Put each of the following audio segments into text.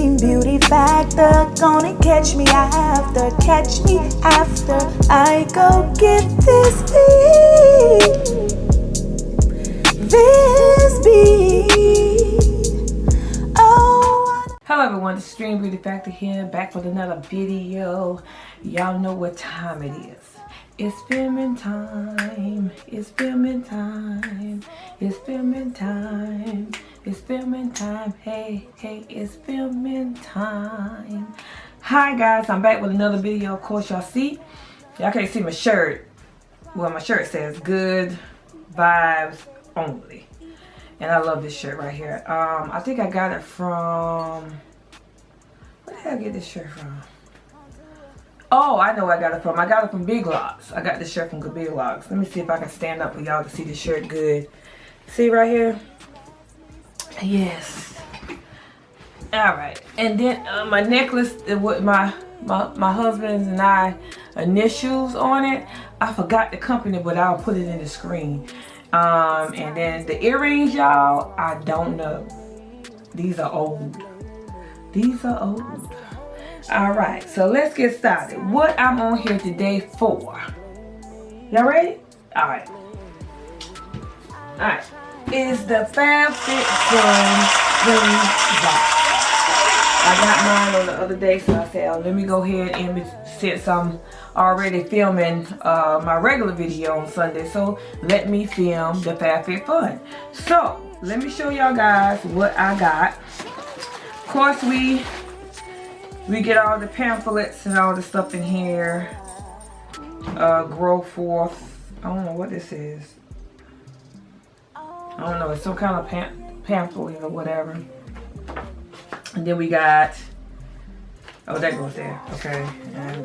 extreme beauty factor. Gonna catch me after I go get this beat. Oh. Hello everyone, it's Extreme Beauty Factor here, back with another video. Y'all know what time it is. It's filming time. It's filming time. It's filming time. It's filming time. Hey, it's filming time. Hi guys, I'm back with another video. Of course, y'all see, y'all can't see my shirt. Well, my shirt says good vibes only. And I love this shirt right here. I think I got it from, where did I get this shirt from? Oh, I know where I got it from. I got it from Big Lots. I got this shirt from Big Lots. Let me see if I can stand up for y'all to see the shirt good. See right here? Yes. Alright. And then my necklace with my husband's and I initials on it. I forgot the company, but I'll put it in the screen. And then the earrings, y'all, I don't know. These are old. These are old. Alright, so let's get started. What I'm on here today for. Y'all ready? Alright. Alright. Is the FabFitFun Spring Box. I got mine on the other day, so I said, oh, let me go ahead and since I'm already filming my regular video on Sunday, so let me film the FabFitFun. So, let me show y'all guys what I got. Of course, we get all the pamphlets and all the stuff in here. Grow Forth. I don't know what this is. I don't know. It's some kind of pamphlet or whatever. And then we got. Oh, that goes there. Okay. And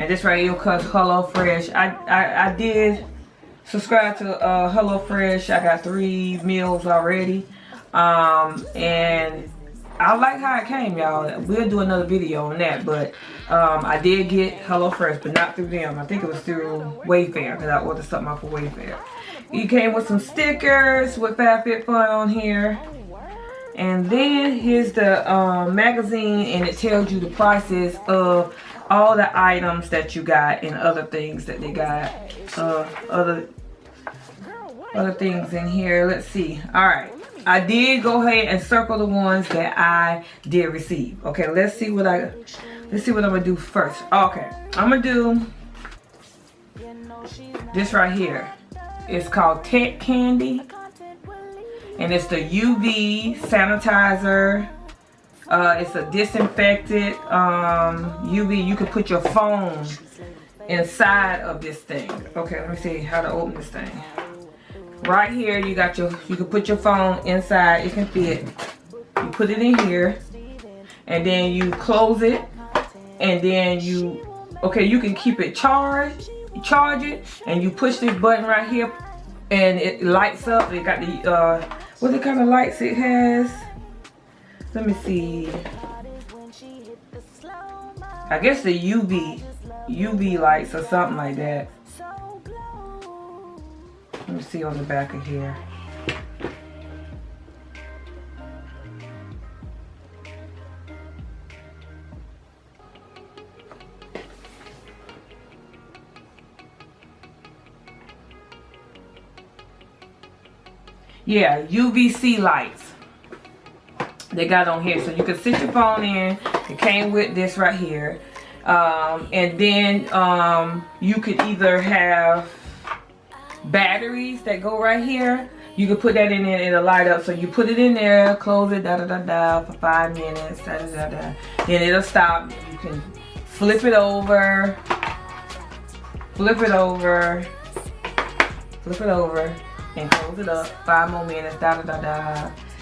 this right here cause HelloFresh. I did subscribe to HelloFresh. I got 3 meals already. And I like how it came, y'all. We'll do another video on that, but I did get HelloFresh, but not through them. I think it was through Wayfair, because I ordered something off of Wayfair. It came with some stickers with FabFitFun on here. And then here's the magazine, and it tells you the prices of all the items that you got and other things that they got. Other things in here. Let's see. Alright. I did go ahead and circle the ones that I did receive. Okay, let's see what I'm gonna do first. Okay, I'm gonna do this right here. It's called Tote Candy, and it's the UV sanitizer. It's a disinfected UV. You can put your phone inside of this thing. Okay, let me see how to open this thing. Right here, you can put your phone inside. It can fit. You put it in here, and then you close it, and then you can keep it charged. You charge it, and you push this button right here, and it lights up. It got the what kind of lights it has? Let me see. I guess the UV lights or something like that. Let me see on the back of here. Yeah, Uvc lights. They got on here, so you can sit your phone in. It came with this right here, and then you could either have batteries that go right here. You can put that in there and it'll light up. So you put it in there, close it, for 5 minutes, then it'll stop. You can flip it over, and close it up. 5 more minutes,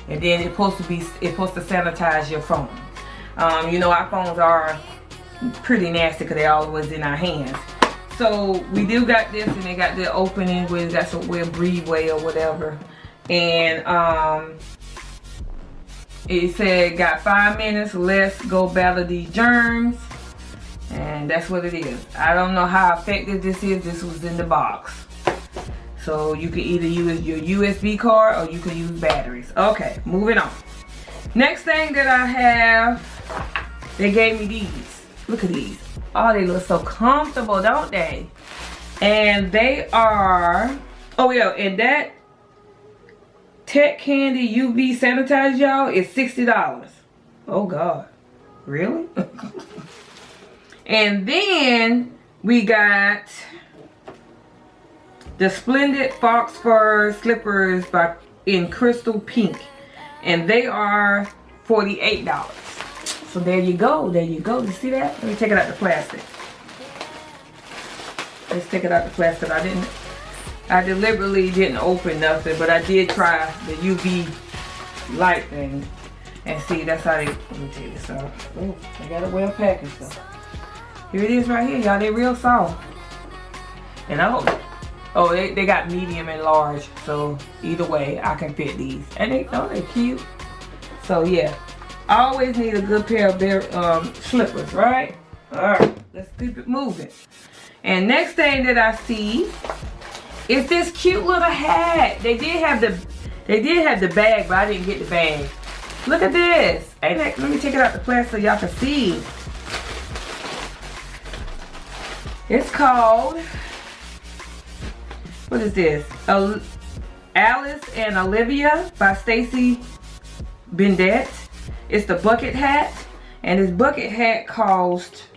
and then it's supposed to sanitize your phone. You know, our phones are pretty nasty because they're always in our hands. So we do got this, and they got the opening where it got some weird breatheway or whatever. And it said got 5 minutes, let's go battle these germs. And that's what it is. I don't know how effective this is. This was in the box. So you can either use your USB card or you can use batteries. Okay, moving on. Next thing that I have, they gave me these. Look at these. Oh, they look so comfortable, don't they? And they are, oh yeah, and that Tech Candy UV Sanitizer, y'all, is $60. Oh God, really? And then we got the Splendid Fox Fur Slippers in Crystal Pink. And they are $48. So there you go, there you go. You see that? Let me take it out the plastic. Let's take it out the plastic. I deliberately didn't open nothing, but I did try the UV light thing. And see, that's how they, let me take this off. Oh, they got it well packaged though. Here it is right here, y'all. They real soft. And I hope, oh, they got medium and large. So either way, I can fit these. And they're cute. So yeah, I always need a good pair of slippers, right? All right, let's keep it moving. And next thing that I see is this cute little hat. They did have the bag, but I didn't get the bag. Look at this. Ain't that, let me take it out the plastic so y'all can see. It's called, what is this? Alice and Olivia by Stacy Bendett. It's the bucket hat, and this bucket hat cost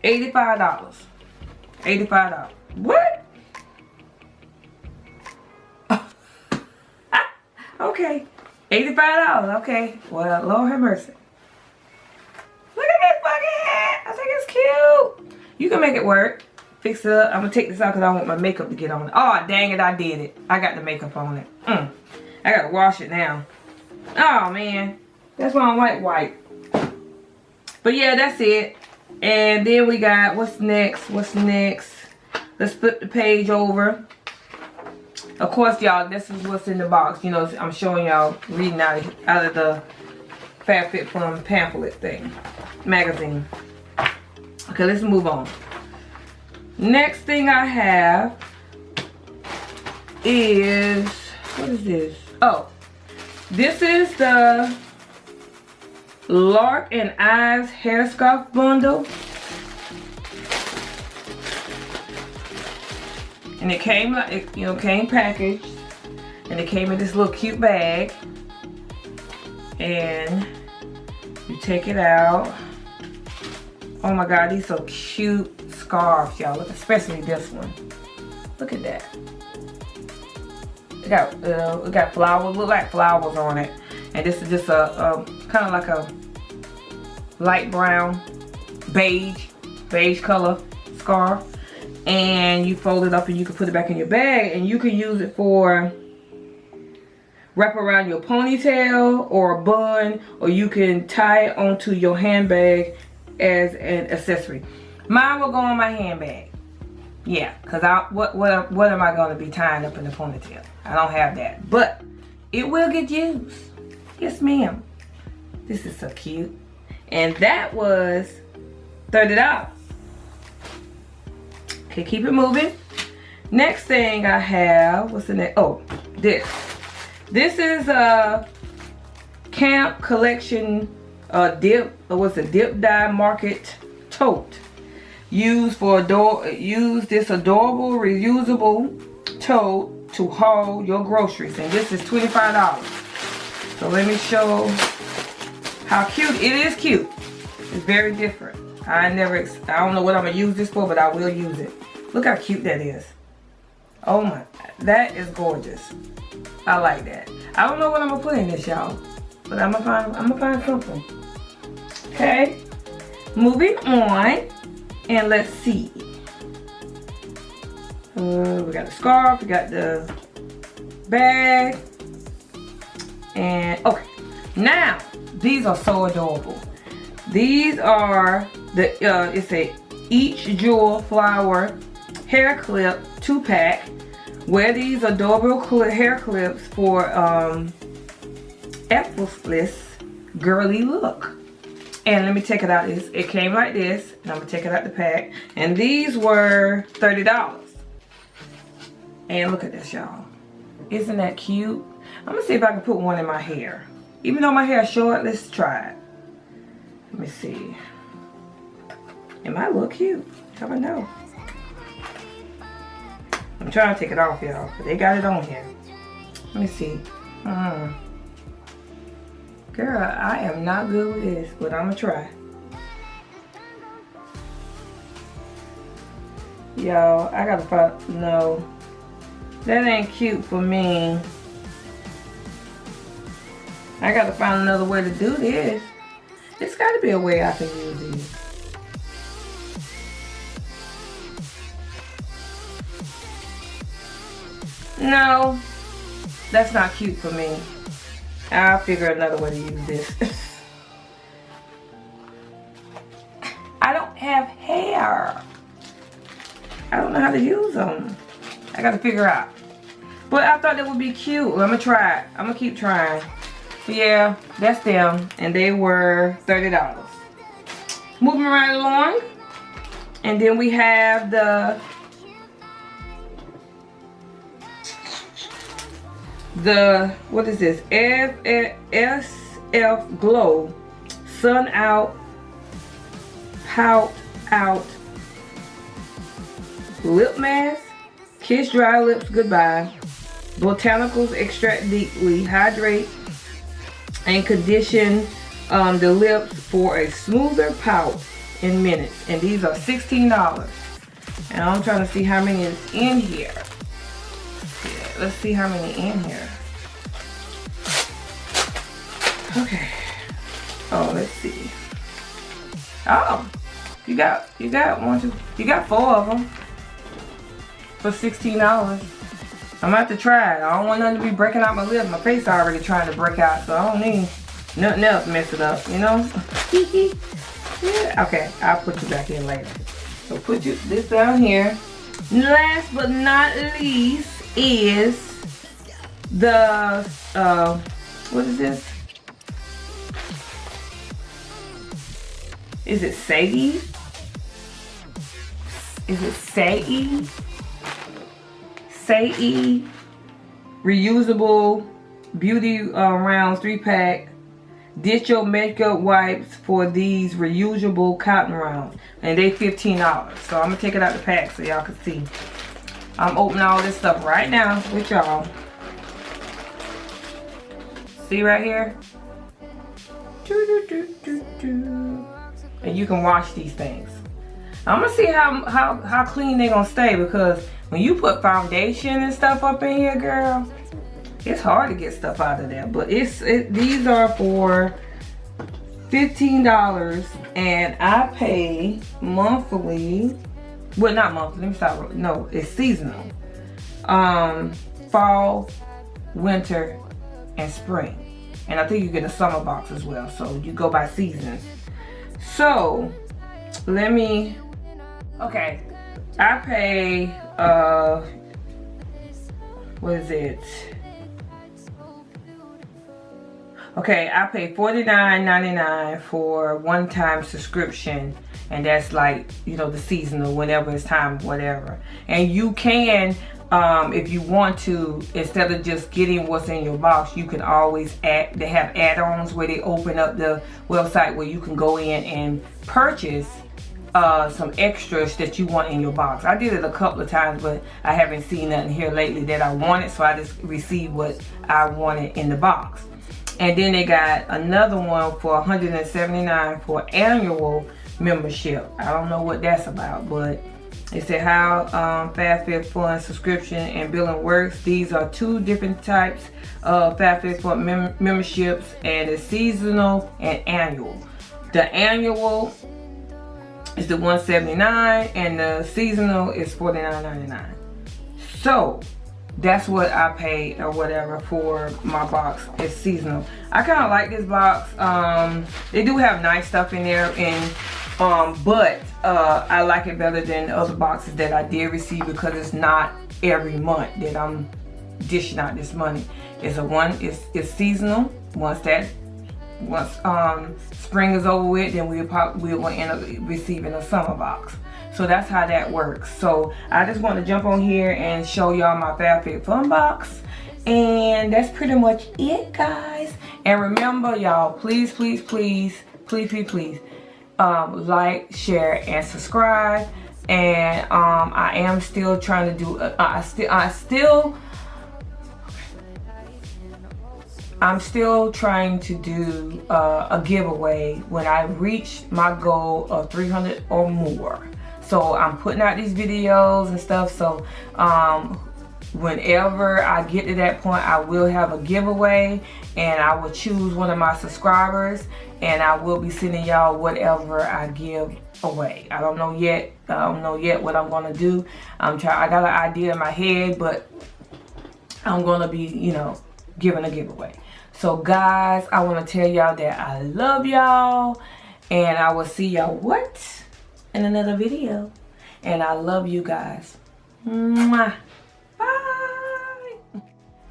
$85. $85. What? Okay, $85. Okay, well, Lord have mercy. Look at this bucket hat. I think it's cute. You can make it work. Fix it up. I'm gonna take this out because I want my makeup to get on it. Oh, dang it, I did it. I got the makeup on it. I gotta wash it now. Oh, man. That's why I'm white. But yeah, that's it. And then we got, what's next? What's next? Let's flip the page over. Of course, y'all, this is what's in the box. You know, I'm showing y'all, reading out of the FabFitFun pamphlet thing. Magazine. Okay, let's move on. Next thing I have is, what is this? Oh, this is the Lark and Ives hair scarf bundle. And it came like, you know, came packaged. And it came in this little cute bag. And you take it out. Oh my God, these are cute scarves, y'all. Look, especially this one. Look at that. It got flowers, look like flowers on it. And this is just a kind of like a light brown, beige color scarf. And you fold it up and you can put it back in your bag, and you can use it for wrap around your ponytail or a bun, or you can tie it onto your handbag as an accessory. Mine will go on my handbag. Yeah, because what am I going to be tying up in the ponytail? I don't have that. But it will get used. Yes, ma'am. This is so cute. And that was $30. Okay, keep it moving. Next thing I have, what's the next? Oh, this. This is a Camp Collection dip dye market tote. Use this adorable reusable tote to haul your groceries, and this is $25. So let me show how cute it is. Cute. It's very different. I don't know what I'm gonna use this for, but I will use it. Look how cute that is. Oh my, that is gorgeous. I like that. I don't know what I'm gonna put in this, y'all, but I'm gonna find something. Okay, moving on, and let's see. We got the scarf, we got the bag, and okay. Now these are so adorable. These are it's a each jewel flower hair clip 2-pack. Wear these adorable hair clips for effortless girly look. And let me take it out. It came like this, and I'm gonna take it out the pack. And these were $30. And look at this, y'all. Isn't that cute? I'm gonna see if I can put one in my hair. Even though my hair is short, let's try it. Let me see. It might look cute. Never know. I'm trying to take it off, y'all, but they got it on here. Let me see. Girl, I am not good with this, but I'm gonna try. Y'all, I gotta find, no. That ain't cute for me. I gotta find another way to do this. There's gotta be a way I can use these. No, that's not cute for me. I'll figure another way to use this. I don't have hair. I don't know how to use them. I gotta figure out. But I thought that would be cute. Well, I'm gonna try it. I'm gonna keep trying. But yeah, that's them. And they were $30. Moving right along. And then we have the what is this? SF Glow Sun Out Pout Out Lip Mask. Kiss dry lips goodbye. Botanicals extract deeply, hydrate and condition the lips for a smoother pout in minutes. And these are $16. And I'm trying to see how many is in here. Yeah, let's see how many in here. Okay. Oh, let's see. Oh, you got one, two, you got 4 of them for $16. I'm gonna have to try it. I don't want nothing to be breaking out my lips. My face already trying to break out, so I don't need nothing else to mess it up, you know? Yeah. Okay, I'll put you back in later. So put this down here. Last but not least is the, what is this? Is it Sei? Is it Sei? Sei reusable beauty rounds 3-pack. Ditch your makeup wipes for these reusable cotton rounds, and they $15. So I'm gonna take it out the pack so y'all can see. I'm opening all this stuff right now with y'all. See right here? And you can wash these things. I'm gonna see how clean they're gonna stay, because when you put foundation and stuff up in here, girl, it's hard to get stuff out of there. But these are for $15, and I pay monthly. Well, not monthly. Let me stop. No, it's seasonal. Fall, winter, and spring. And I think you get a summer box as well. So you go by seasons. So let me. Okay, I pay. What is it? Okay, I pay $49.99 for one-time subscription, and that's like, you know, the seasonal, whenever it's time, whatever. And you can, if you want to, instead of just getting what's in your box, you can always add. They have add-ons where they open up the website where you can go in and purchase some extras that you want in your box. I did it a couple of times, but I haven't seen nothing here lately that I wanted, so I just received what I wanted in the box. And then they got another one for $179 for annual membership. I don't know what that's about, but it said how FabFitFun subscription and billing works. These are 2 different types of FabFitFun memberships, and it's seasonal and annual. The annual is the $179, and the seasonal is $49.99. So that's what I paid or whatever for my box. It's seasonal. I kind of like this box. They do have nice stuff in there, and but I like it better than the other boxes that I did receive, because it's not every month that I'm dishing out this money. It's seasonal. Once spring is over with, then we'll end up receiving a summer box. So that's how that works. So I just want to jump on here and show y'all my FabFitFun box. And that's pretty much it, guys. And remember, y'all, please, please, please, please, please, please, like, share, and subscribe. And I am still trying to do, I'm still trying to do a giveaway when I reach my goal of 300 or more. So I'm putting out these videos and stuff. So whenever I get to that point, I will have a giveaway, and I will choose one of my subscribers, and I will be sending y'all whatever I give away. I don't know yet. What I'm gonna do. I got an idea in my head, but I'm gonna be, you know, giving a giveaway. So guys, I want to tell y'all that I love y'all, and I will see y'all in another video. And I love you guys. Mwah. Bye.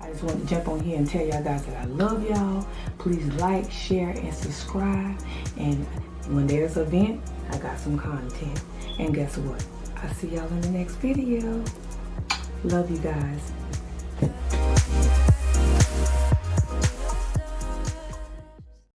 I just want to jump on here and tell y'all guys that I love y'all. Please like, share, and subscribe. And when there's an event, I got some content. And guess what? I'll see y'all in the next video. Love you guys.